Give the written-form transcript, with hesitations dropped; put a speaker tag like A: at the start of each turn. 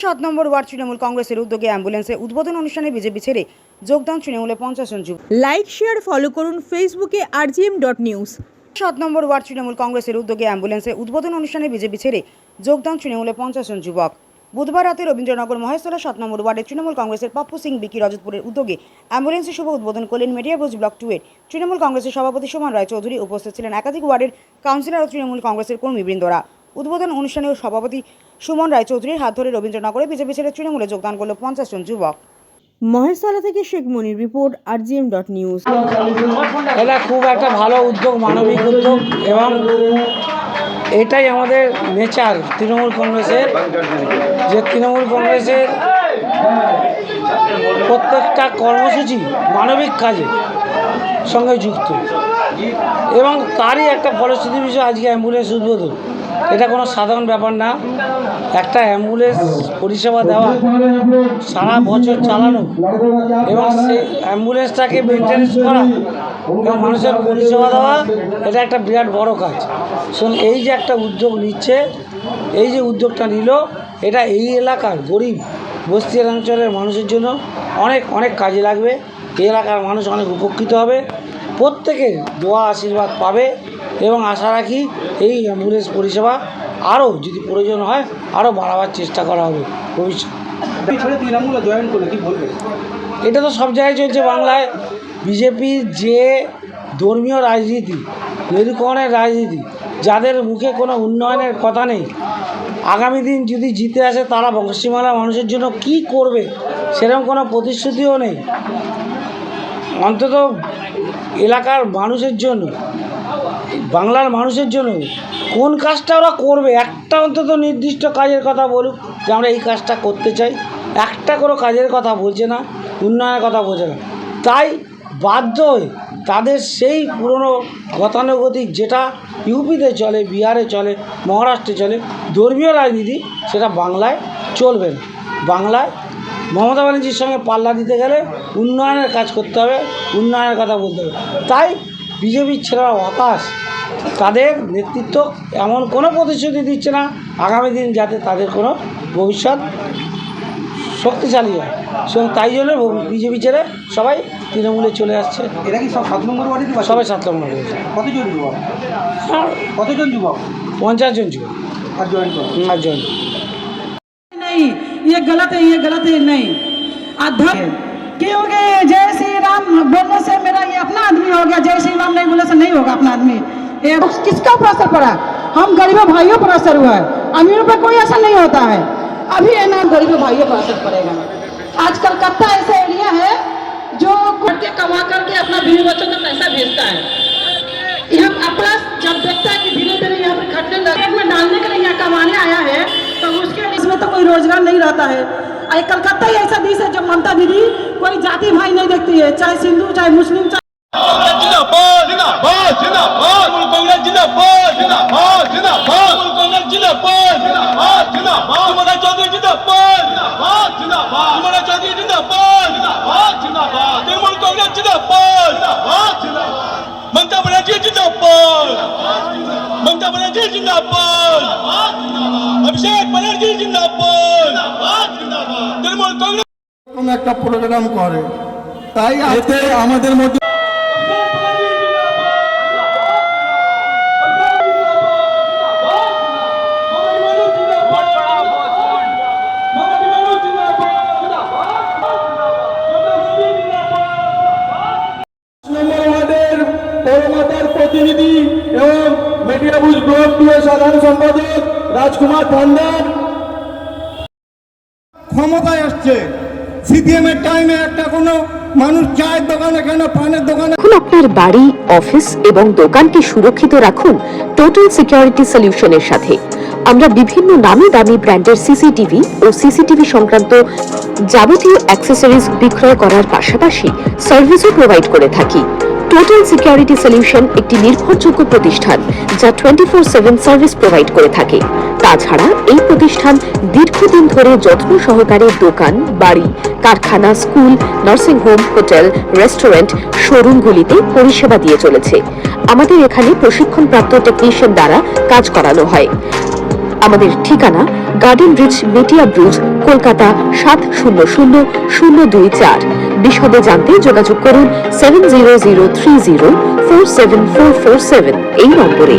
A: 7 নম্বর word Trinamool কংগ্রেসের উদ্যোগে অ্যাম্বুলেন্সে উদ্বোধন অনুষ্ঠানে বিজেপি ছেড়ে যোগদান তৃণমূলে 50 জন যুবক।
B: লাইক শেয়ার ফলো করুন ফেসবুকে rgm.news।
A: 7 নম্বর ওয়ার্ড তৃণমূল কংগ্রেসের উদ্যোগে অ্যাম্বুলেন্সে উদ্বোধন অনুষ্ঠানে বিজেপি ছেড়ে যোগদান তৃণমূলে 50 জন যুবক। বুধবার রাতে রবীন্দ্রনগর মহেশতলা 7 নম্বর ওয়ার্ডে তৃণমূল কংগ্রেসের পাপ্পু সিং বিকি রজতপুরের উদ্যোগে অ্যাম্বুলেন্সের শুভ উদ্বোধন করলেন মেডিয়াবুজ ব্লক 2 এর তৃণমূল কংগ্রেসের সভাপতি সুমন রায় চৌধুরী। উপস্থিত ছিলেন একাধিক ওয়ার্ডের কাউন্সিলর ও তৃণমূল কংগ্রেসের কর্মীবৃন্দরা। উদ্বোধন অনুষ্ঠানে সভাপতি সুমন রায় চৌধুরীর হাত ধরে রবীন্দ্রনগরে বিজেপি ছেড়ে তৃণমূলে যোগদান করল 50 জন যুবক।
B: মহেশতলা থেকে শেখ মনির রিপোর্ট, rgm.news।
C: এটা খুব একটা ভালো উদ্যোগ, মানবিক উদ্যোগ, এবং এটাই আমাদের নেচার তৃণমূল কংগ্রেসের, যে তৃণমূল কংগ্রেসের প্রত্যেকটা কর্মসূচি মানবিক কাজে সঙ্গে যুক্ত, এবং তারই একটা ফলশ্রুতি বিষয় আজকে অ্যাম্বুলেন্স উদ্বোধন। এটা কোনো সাধারণ ব্যাপার না। একটা অ্যাম্বুলেন্স পরিষেবা দেওয়া, সারা বছর চালানো এবং সেই অ্যাম্বুলেন্সটাকে মেনটেন্স করা এবং মানুষের পরিষেবা দেওয়া, এটা একটা বিরাট বড় কাজ। শুনুন, এই যে একটা উদ্যোগ নিচ্ছে, এই যে উদ্যোগটা নিল, এটা এই এলাকার গরিব বস্তি অঞ্চলের মানুষের জন্য অনেক অনেক কাজে লাগবে। এই এলাকার মানুষ অনেক উপকৃত হবে, প্রত্যেকের দোয়া আশীর্বাদ পাবে, এবং আশা রাখি এই অ্যাম্বুলেন্স পরিষেবা আরও যদি প্রয়োজন হয় আরও বাড়াবার চেষ্টা করা হবে ভবিষ্যতে। এটা তো সব জায়গায় চলছে বাংলায়। বিজেপির যে ধর্মীয় রাজনীতি, মেরুকরণের রাজনীতি, যাদের মুখে কোনো উন্নয়নের কথা নেই, আগামী দিন যদি জিতে আসে তারা পশ্চিমবাংলার মানুষের জন্য কি করবে সেরকম কোনো প্রতিশ্রুতিও নেই। অন্তত এলাকার মানুষের জন্য, বাংলার মানুষের জন্য কোন কাজটা ওরা করবে, একটা অন্তত নির্দিষ্ট কাজের কথা বলুক যে আমরা এই কাজটা করতে চাই। একটা কোনো কাজের কথা বলছে না, উন্নয়নের কথা বলছে না। তাই বাধ্য হয়ে তাদের সেই পুরনো গতানুগতিক, যেটা ইউপিতে চলে, বিহারে চলে, মহারাষ্ট্রে চলে, ধর্মীয় রাজনীতি, সেটা বাংলায় চলবে না। বাংলায় মমতা ব্যানার্জির সঙ্গে পাল্লা দিতে গেলে উন্নয়নের কাজ করতে হবে, উন্নয়নের কথা বলতে হবে। তাই বিজেপির ছেলেরা হতাশ, তাদের নেতৃত্ব এমন কোনো প্রতিশ্রুতি দিচ্ছে না আগামী দিন যাতে তাদের কোনো ভবিষ্যৎ শক্তিশালী হয়। তাই জন্য বিজেপি ছেড়ে সবাই তৃণমূলে চলে আসছে।
D: এরা কি সব 7 নম্বর ওয়ার্ডে?
C: সবাই 7 নম্বর ওয়ার্ডে।
D: কতজন যুবক? কতজন যুবক?
C: 50 জন যুবক।
D: আর জয়েন করো?
C: আর জয়েন
E: नहीं, ये गलत है, ये गलत है। नहीं, अध्यक्ष क्योंकि जय श्री राम बोलने से मेरा ये अपना आदमी हो गया, जय श्री राम नहीं बोलने से नहीं होगा अपना आदमी। ये किसका ऊपर असर पड़ा? हम गरीबों भाइयों पर असर हुआ है, अमीरों पर कोई असर नहीं होता है। अभी है ना, गरीबों भाइयों पर असर पड़ेगा। आज कलकत्ता ऐसा एरिया है जो करके कमा करके अपना बीवी बच्चों का पैसा भेजता है। यहाँ अपना जब देखता है कि धीरे धीरे यहाँ पर खटने में डालने के लिए यहाँ कमाने आया है, तो उसके इसमें तो कोई रोजगार नहीं रहता है। और कलकत्ता ही ऐसा देश है जो ममता दीदी कोई जाति भाई नहीं देखती है, चाहे हिंदू चाहे मुस्लिम चाहे
F: ममता बनर्जी जिंदाबाद, ममता बनर्जी जिंदाबाद, अभिषेक बनर्जी जिंदाबाद, तृणमूल कांग्रेस
D: কোন একটা প্রোগ্রাম করে, তাই এতে আমাদের মধ্যে প্রতিনিধি এবং মেডিয়াবুজ ব্লক 2 এর সাধারণ সম্পাদক রাজকুমার ভান্ডার ক্ষমতায় আসছে। সিপিএম এর টাইমে একটা কোনো মানুষ চায়ের দোকান, এখানে পানের দোকান।
G: এখন আপনার বাড়ি, অফিস এবং দোকানকে সুরক্ষিত রাখুন টোটাল সিকিউরিটি সলিউশনের সাথে। আমরা বিভিন্ন নামি দামি ব্র্যান্ডের সিসিটিভি ও সিসিটিভি সংক্রান্ত যাবতীয় অ্যাক্সেসরিজ বিক্রয় করার পাশাপাশি সার্ভিসও প্রোভাইড করে থাকি। টোটাল সিকিউরিটি সলিউশন একটি নির্ভরযোগ্য প্রতিষ্ঠান যা 24/7 সার্ভিস প্রোভাইড করে থাকে। তাছাড়া এই প্রতিষ্ঠান দীর্ঘদিন ধরে যত্ন সহকারে দোকান, বাড়ি, কারখানা, school, nursing home, hotel, restaurant, শোরুমগুলিতে পরিষেবা দিয়ে চলেছে। আমাদের এখানে প্রশিক্ষণপ্রাপ্ত টেকনিশিয়ান দ্বারা কাজ করানো হয়। আমাদের ঠিকানা গার্ডেন রিচ মেটিয়া ব্রুজ, কলকাতা 700024। বিশদে জানতে যোগাযোগ করুন 7003047447 এই নম্বরে।